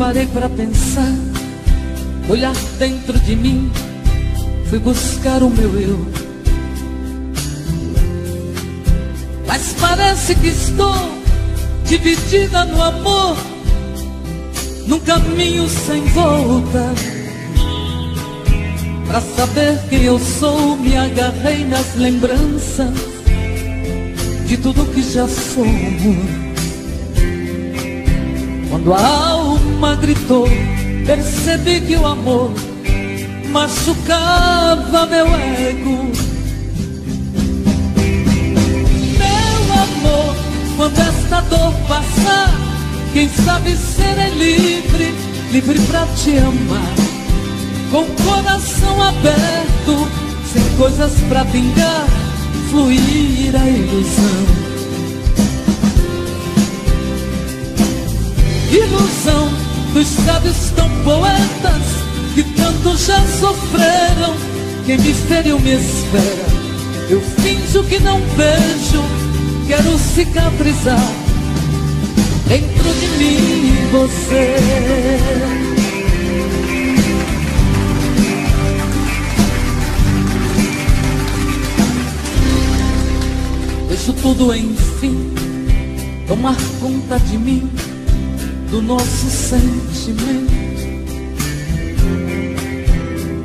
parei pra pensar, olhar dentro de mim, fui buscar o meu eu. Mas parece que estou dividida no amor, num caminho sem volta. Pra saber quem eu sou, me agarrei nas lembranças de tudo que já somos. Quando a alma gritou, percebi que o amor machucava meu ego. Meu amor, quando esta dor passar, quem sabe serei livre, livre pra te amar. Com o coração aberto, sem coisas pra vingar, fluir a ilusão. Ilusão dos sábios tão poetas que tanto já sofreram. Quem me feriu me espera, eu finjo que não vejo, quero cicatrizar dentro de mim você. Deixo tudo enfim tomar conta de mim, do nosso sentimento.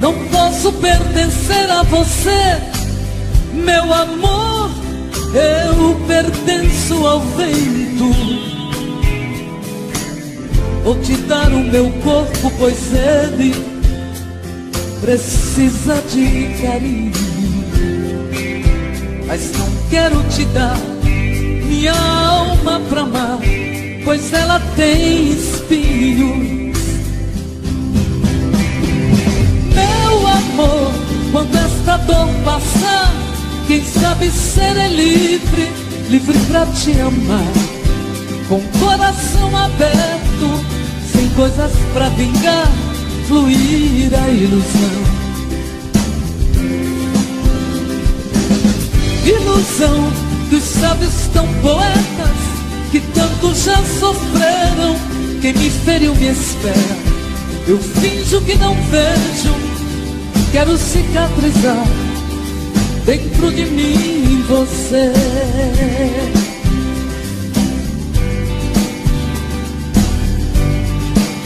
Não posso pertencer a você, meu amor, eu pertenço ao vento. Vou te dar o meu corpo, pois ele precisa de carinho. Mas não quero te dar minha alma pra amar, pois ela tem espinhos. Meu amor, quando esta dor passar, quem sabe serei livre, livre pra te amar. Com o coração aberto, sem coisas pra vingar, fluir a ilusão. Ilusão dos sábios tão poetas que tanto já sofreram. Quem me feriu me espera, eu finjo que não vejo, quero cicatrizar dentro de mim você.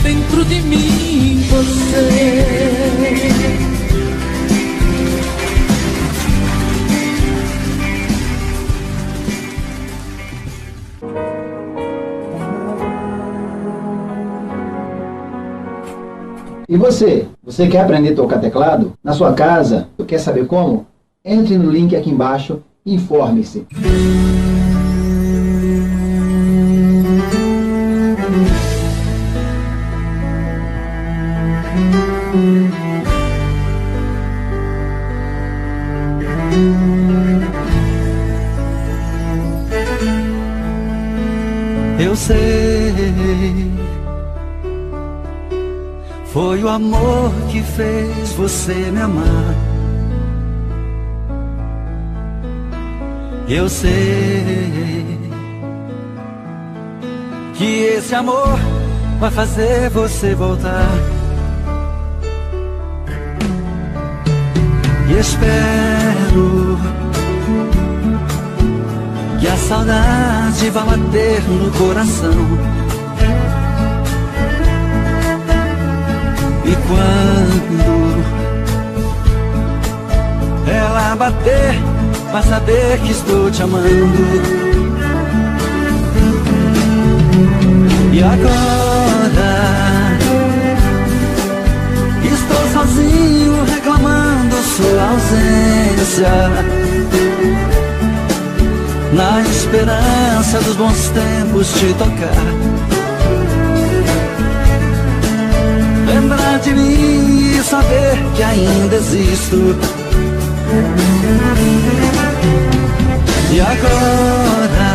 Dentro de mim você. E você? Você quer aprender a tocar teclado? Na sua casa? Quer saber como? Entre no link aqui embaixo e informe-se. Eu sei, foi o amor que fez você me amar. Eu sei que esse amor vai fazer você voltar. E espero que a saudade vá bater no coração. E quando ela bater, vai saber que estou te amando. E agora estou sozinho reclamando sua ausência, na esperança dos bons tempos te tocar. Lembrar de mim e saber que ainda existo. E agora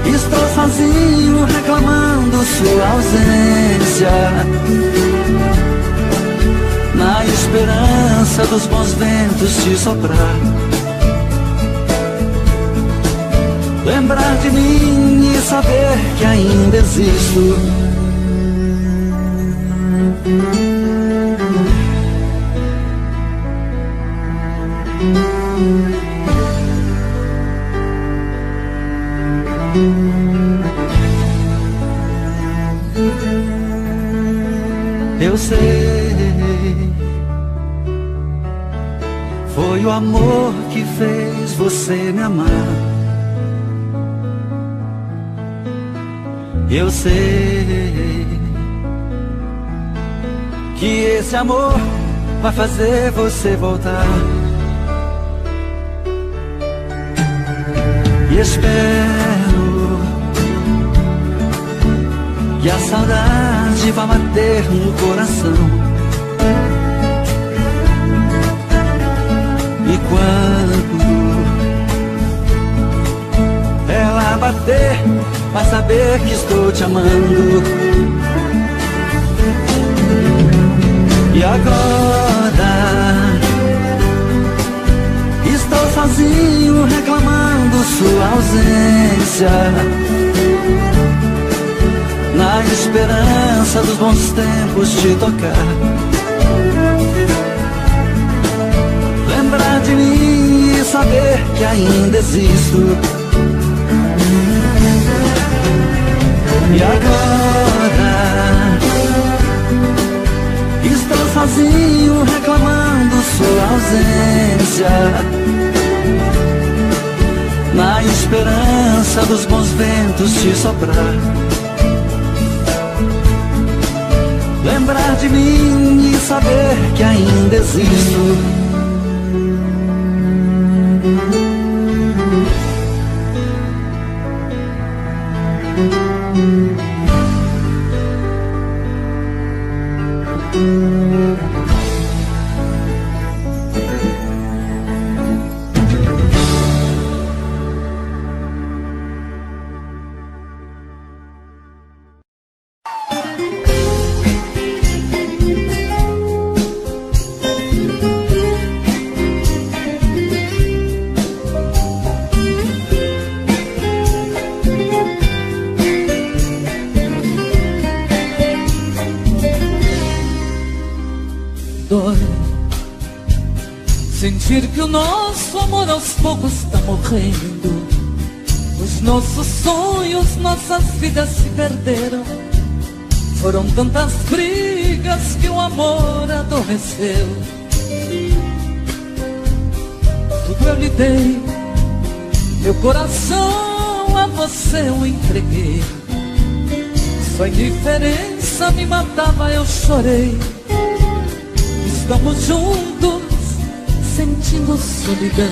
estou sozinho reclamando sua ausência, na esperança dos bons ventos te soprar. lembrar de mim e saber que ainda existo. Eu sei, foi o amor que fez você me amar. Eu sei que esse amor vai fazer você voltar. E espero que a saudade vá bater no coração. E quando ela bater, vai saber que estou te amando. E agora estou sozinho reclamando sua ausência, na esperança dos bons tempos te tocar. Lembrar de mim e saber que ainda existo. E agora estou sozinho reclamando sua ausência, na esperança dos bons ventos te soprar. Lembrar de mim e saber que ainda existo. Sentir que o nosso amor aos poucos está morrendo. Os nossos sonhos, nossas vidas se perderam. Foram tantas brigas que o amor adormeceu. Tudo eu lhe dei, meu coração a você eu entreguei. Sua indiferença me matava, eu chorei. Estamos juntos, sentindo solidão.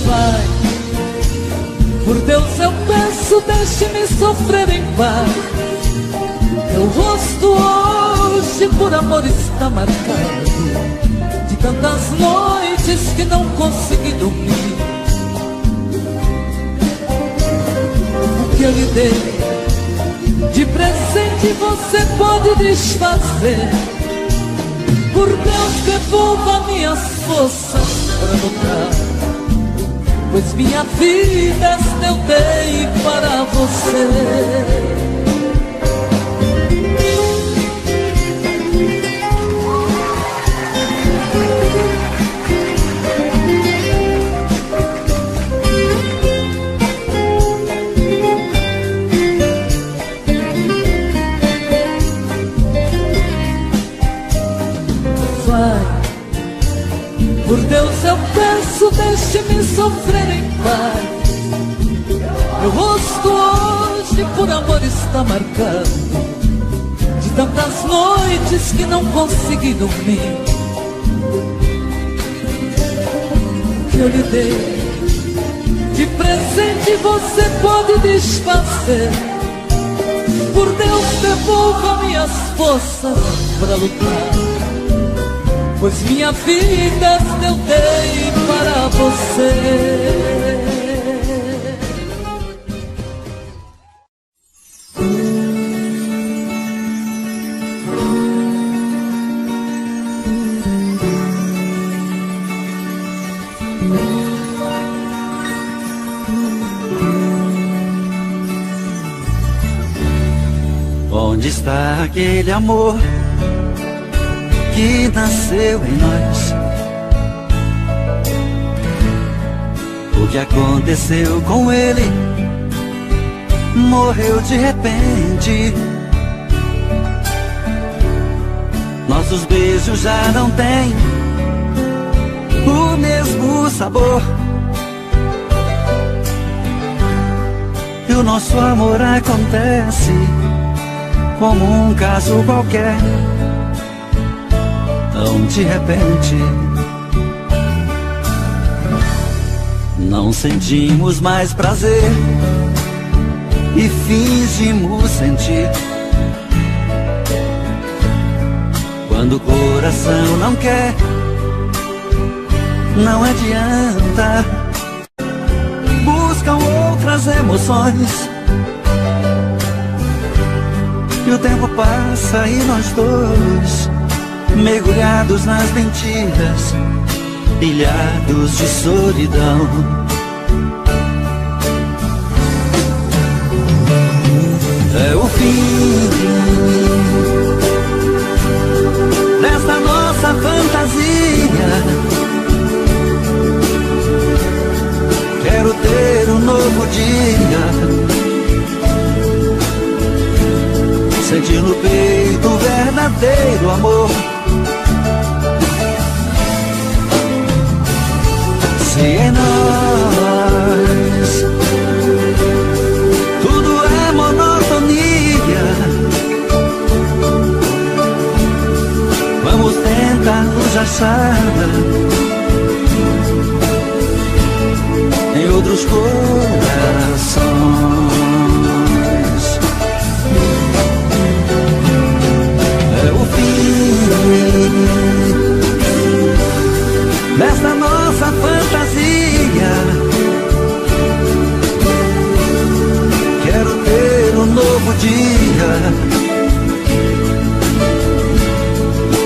Vai, por Deus eu peço, deixe-me sofrer em paz. Meu rosto hoje por amor está marcado, de tantas noites que não consegui dormir. O que eu lhe dei de presente você pode desfazer. Por Deus, devolva minhas forças para lutar, pois minha vida esta eu dei para você. Por Deus eu peço, deixe-me sofrer em paz. Meu rosto hoje por amor está marcado, de tantas noites que não consegui dormir. O que eu lhe dei de presente você pode desfazer. Por Deus, devolva minhas forças para lutar, pois minha vida eu dei para você. Onde está aquele amor que nasceu em nós? O que aconteceu com ele? Morreu de repente. Nossos beijos já não têm o mesmo sabor. E o nosso amor acontece como um caso qualquer, tão de repente. Não sentimos mais prazer e fingimos sentir. Quando o coração não quer, não adianta. Buscam outras emoções. E o tempo passa e nós dois, mergulhados nas mentiras, ilhados de solidão. É o fim desta nossa fantasia. Quero ter um novo dia, sentir no peito o verdadeiro amor. Se em nós tudo é monotonia, vamos tentar nos achar em outros corações. Desta nossa fantasia, quero ter um novo dia,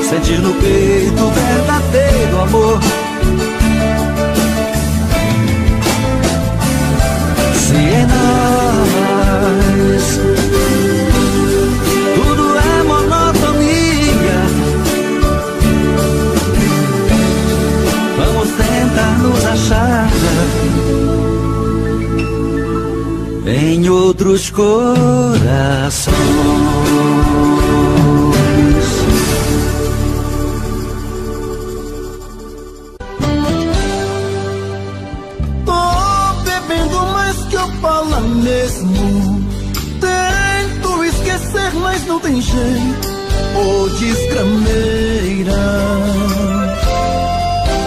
sentir no peito o verdadeiro amor. Se em nós tudo é monotonia, vamos tentar nos achar em outros corações. Tô bebendo mais que eu falo mesmo. Tento esquecer, mas não tem jeito. Ô desgrameira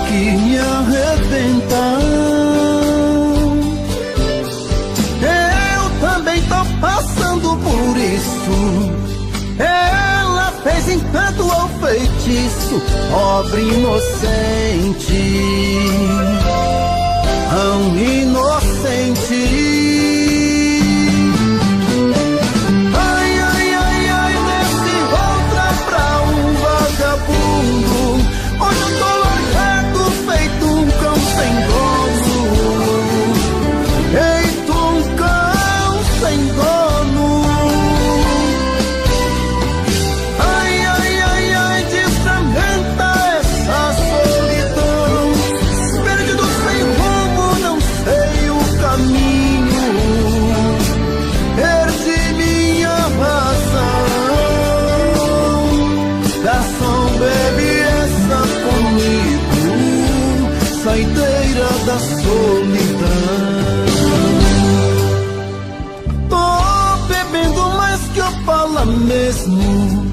que me arrebenta. Eu também tô passando por isso. Ela fez encanto ao feitiço, pobre inocente, tão inocente. Ai, ai, ai, ai, nesse outra pra um vagabundo. Hoje eu tô largado, feito um cão sem dono. Feito um cão sem dono. Ai, ai, ai, ai, desfragmenta essa solidão. Perdido sem rumo, não sei o caminho. Perdi minha razão. Garçom, bebe essa comigo, saideira da solidão. Tô bebendo mais que eu falo mesmo.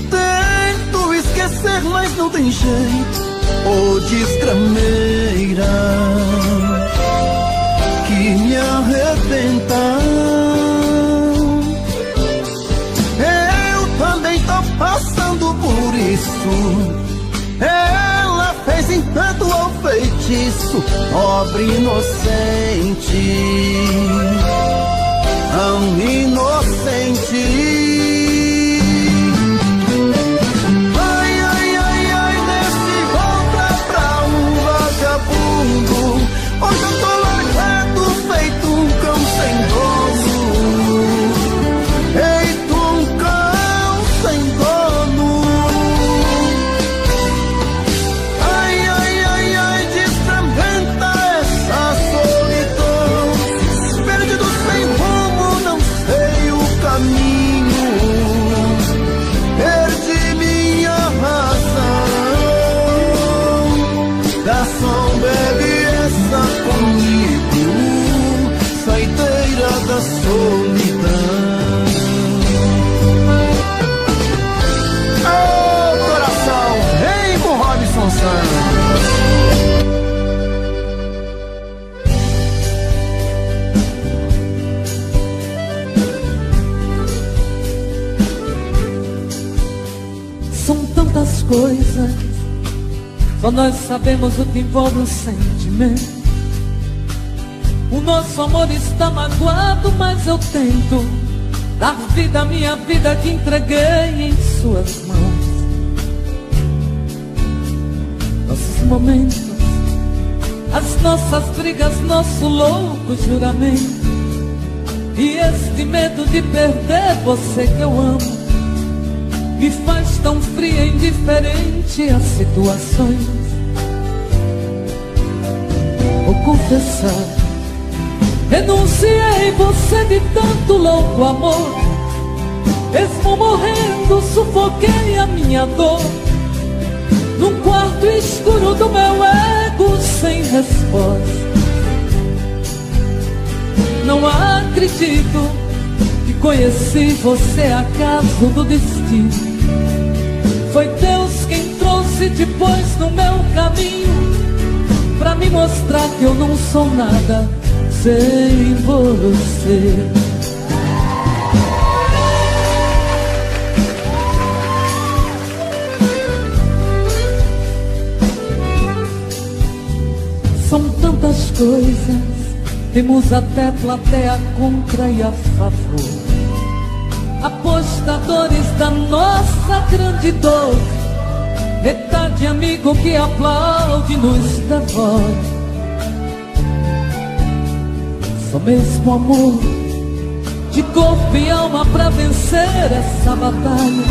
Tento esquecer, mas não tem jeito. Ô desgrameira que me arrebenta. Eu também tô passando por isso. Ela fez encanto ao feitiço, pobre inocente, tão inocente. Ai, ai, ai, ai, nesse volta pra um vagabundo. Hoje eu tô largado, feito um cão sem dono. Feito um cão coisas, só nós sabemos o que envolve o sentimento. O nosso amor está magoado, mas eu tento dar vida à minha vida que entreguei em suas mãos. Nossos momentos, as nossas brigas, nosso louco juramento, e este medo de perder você que eu amo me faz tão fria e indiferente às situações. Vou confessar, renunciei você de tanto louco amor. Mesmo morrendo, sufoquei a minha dor num quarto escuro do meu ego sem resposta. Não acredito que conheci você acaso do destino. Foi Deus quem trouxe depois no meu caminho pra me mostrar que eu não sou nada sem você. São tantas coisas, temos até plateia contra e a favor, apostadores da nossa grande dor, metade amigo que aplaude e nos devora. Só mesmo amor de corpo e alma pra vencer essa batalha.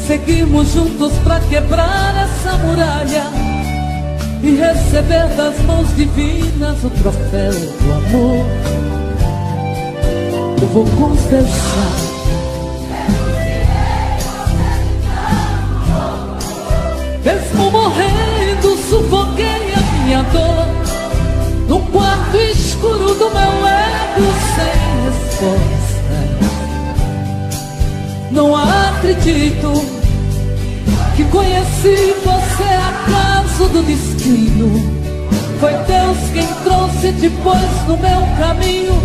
Seguimos juntos pra quebrar essa muralha e receber das mãos divinas o troféu do amor. Eu vou confessar, mesmo morrendo, sufoquei a minha dor num quarto escuro do meu ego sem resposta. Não acredito que conheci você acaso do destino. Foi Deus quem trouxe depois no meu caminho.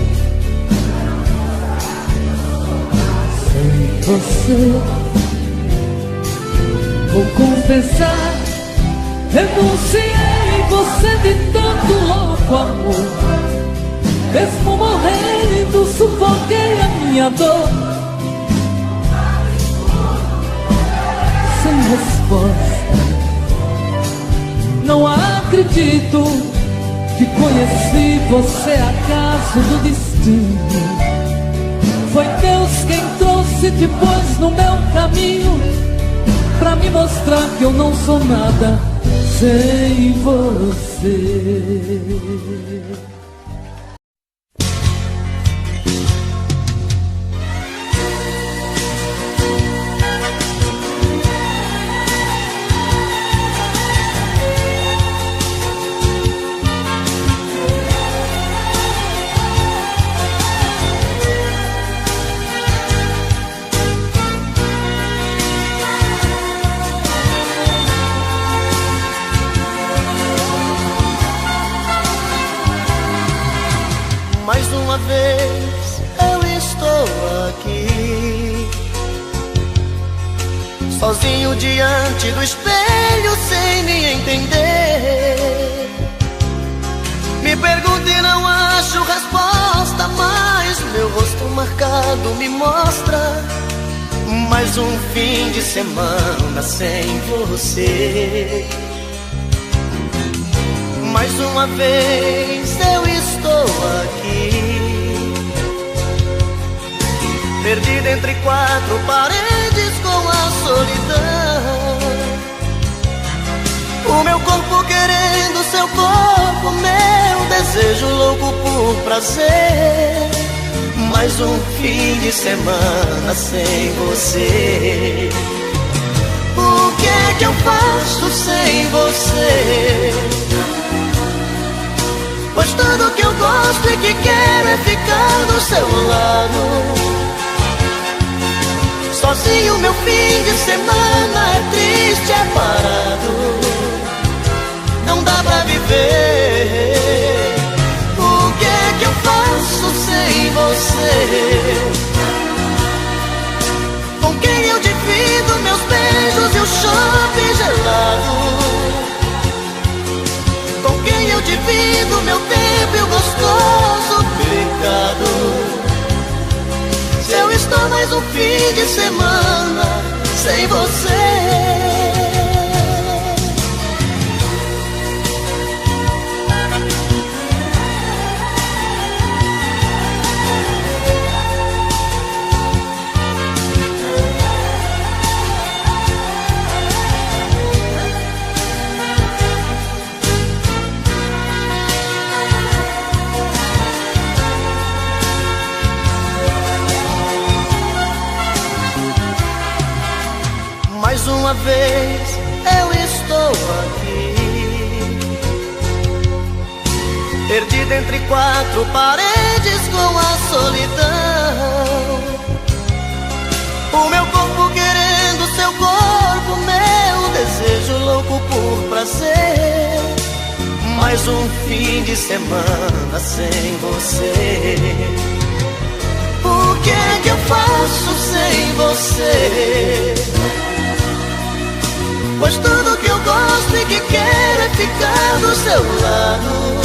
Sem você, vou confessar, renunciei você de tanto louco amor. Mesmo morrendo, sufoquei a minha dor sem resposta. Não acredito que conheci você acaso do destino. Foi Deus quem trouxe depois no meu caminho pra me mostrar que eu não sou nada sem você. Mais uma vez eu estou aqui, sozinho diante do espelho sem me entender. Me pergunto e não acho resposta, mas meu rosto marcado me mostra mais um fim de semana sem você. Mais uma vez eu estou aqui, perdido entre quatro paredes com a solidão. O meu corpo querendo seu corpo, meu desejo louco por prazer. Mais um fim de semana sem você. O que é que eu faço sem você? Pois tudo que eu gosto e que quero é ficar do seu lado. Sozinho meu fim de semana é triste, é parado. Não dá pra viver. O que é que eu faço sem você? Com quem eu divido meus beijos e o choro? mais um fim de semana sem você. Mais uma vez eu estou aqui, perdido entre quatro paredes com a solidão. O meu corpo querendo seu corpo, meu desejo louco por prazer. Mais um fim de semana sem você. O que é que eu faço sem você? Pois tudo que eu gosto e que quero é ficar do seu lado.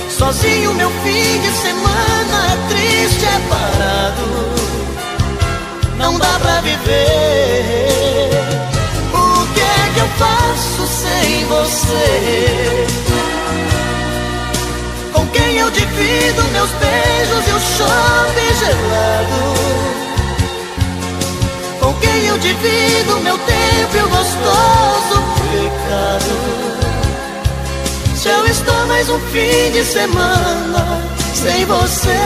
Sozinho meu fim de semana é triste, é parado. Não dá pra viver. O que é que eu faço sem você? Com quem eu divido meus beijos e o shopping gelado? Com quem eu divido meu tempo e o gostoso pecado? Se eu estou mais um fim de semana sem você.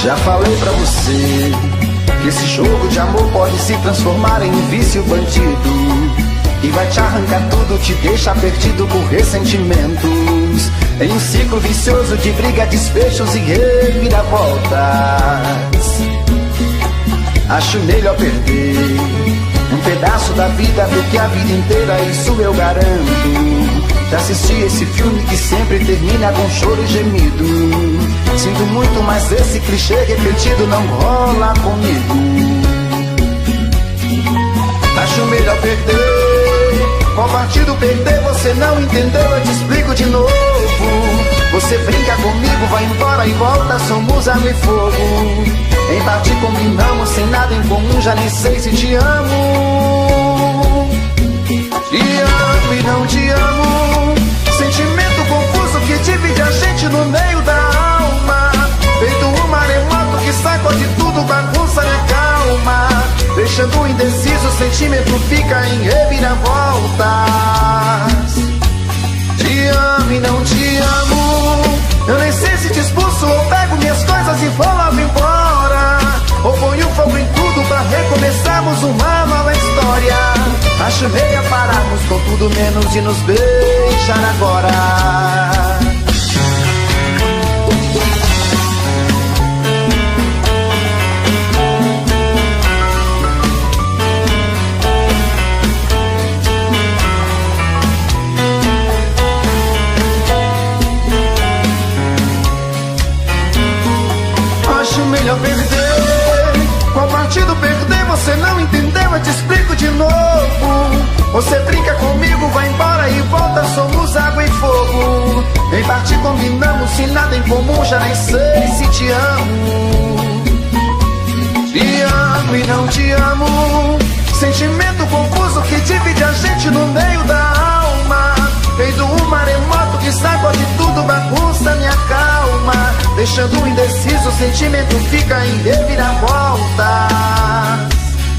Já falei pra você que esse jogo de amor pode se transformar em um vício bandido, e vai te arrancar tudo, te deixa perdido por ressentimentos, em um ciclo vicioso de briga, desfechos e reviravoltas. Acho melhor perder um pedaço da vida do que a vida inteira, isso eu garanto. Já assisti esse filme que sempre termina com choro e gemido. Sinto muito, mas esse clichê repetido não rola comigo. Acho melhor perder. Qual partido perder? Você não entendeu, eu te explico de novo. Você brinca comigo, vai embora e volta, somos água e fogo. Em parte combinamos, sem nada em comum, já nem sei se te amo. Te amo e não te amo. Sentimento confuso que divide a gente no meio da alma. Feito um maremoto que sacode tudo, bagunça minha calma. Deixando indeciso, o sentimento fica em reviravoltas. Te amo e não te amo. Eu nem sei se te expulso ou pego minhas coisas e vou logo embora, ou ponho fogo em tudo pra recomeçarmos uma nova história. Acho melhor pararmos com tudo menos de nos beijar agora. Acho melhor perder. Qual partido perder? Você não entendeu, eu te explico de novo. Você brinca comigo, vai embora e volta, somos água e fogo. Em parte combinamos, sem nada em comum, já nem sei se te amo. Te amo e não te amo. Sentimento confuso que divide a gente no meio da alma. Feito um maremoto que sacode tudo, bagunça minha calma. Deixando indeciso, o sentimento fica em reviravolta.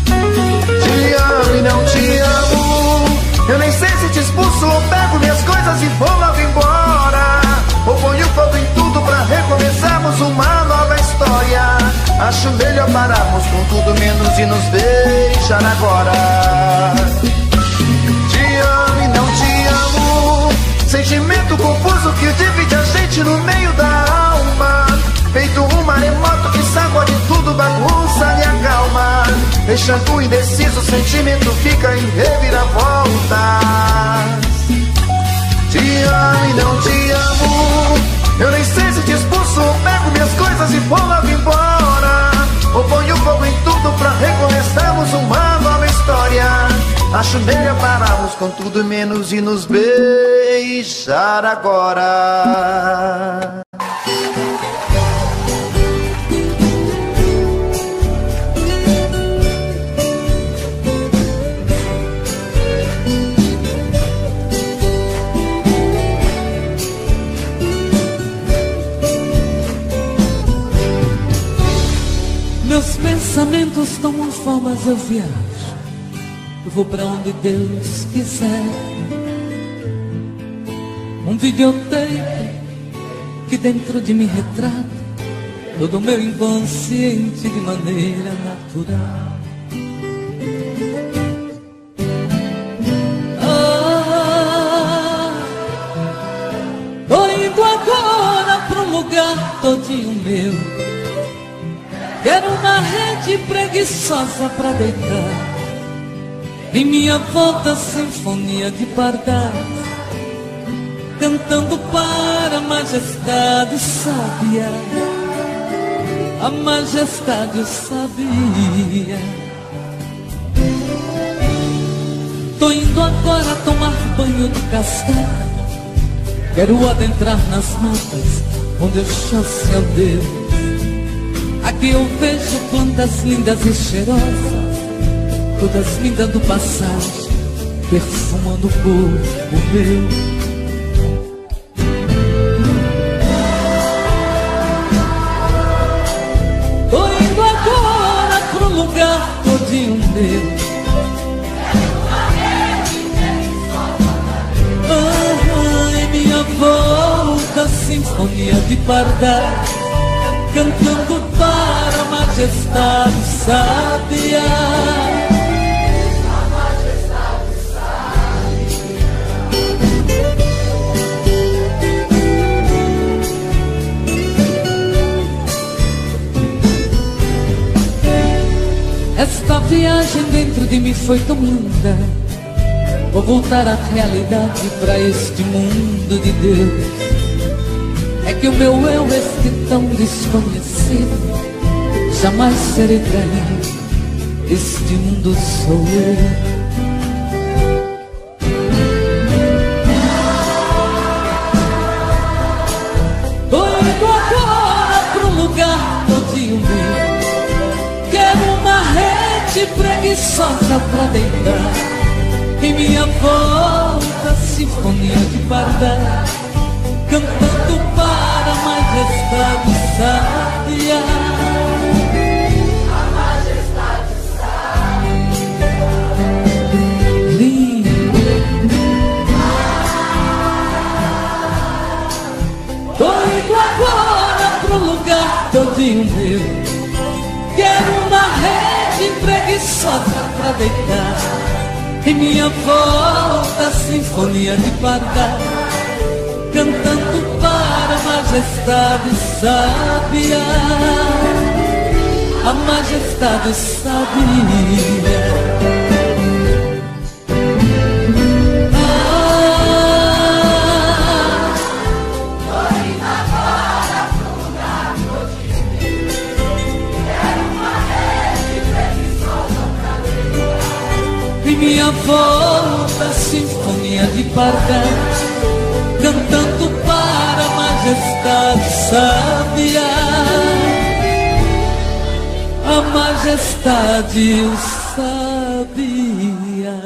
Te amo e não te amo. Eu nem sei se te expulso ou pego minhas coisas e vou logo embora, ou ponho fogo em tudo pra recomeçarmos uma nova história. Acho melhor pararmos com tudo menos de nos beijar agora. Te amo e não te amo. Sentimento confuso que divide a gente no meio da alma. Feito um maremoto que sacode tudo, bagunça minha calma. deixando indeciso, o sentimento fica em reviravoltas. Te amo e não te amo, eu nem sei se te expulso ou pego minhas coisas e vou logo embora, ou ponho fogo em tudo pra recomeçarmos uma nova história. Acho melhor pararmos com tudo menos e nos beijar agora. Meus pensamentos tomam formas, eu viajo, eu vou pra onde Deus quiser. Um videotape que dentro de mim retrata todo o meu inconsciente de maneira natural. Tô indo agora pra um lugar todinho meu. Quero uma rede preguiçosa pra deitar. Em minha volta, sinfonia de pardais, cantando para a majestade sábia. A majestade sabia. Tô indo agora tomar banho de cascata. Quero adentrar nas matas onde eu chasse a Deus. Aqui eu vejo plantas lindas e cheirosas, todas lindas do passagem, perfumando o corpo meu. Tô indo agora pro lugar todinho meu. Em minha volta, sinfonia de pardais, cantando para a majestade sábia. A majestade sábia. Esta viagem dentro de mim foi tão linda. Vou voltar à realidade, para este mundo de Deus. É que o meu eu, este tão desconhecido, jamais serei traído. Este mundo sou eu. Tô indo agora pro lugar todinho meu. Quero uma rede preguiçosa pra deitar. Em minha volta, sinfonia de pardais, cantando para a majestade sábia. A majestade sábia. Lindo. Tô indo agora pro lugar todinho meu. Quero uma rede preguiçosa pra deitar. Em minha volta, sinfonia de pardais, cantando para a majestade sábia. A majestade sabia. Tô indo agora pro lugar todinho meu. Quero uma rede preguiçosa pra deitar. Em minha volta, sinfonia de pardais, cantando para a majestade sábia. A majestade sabia.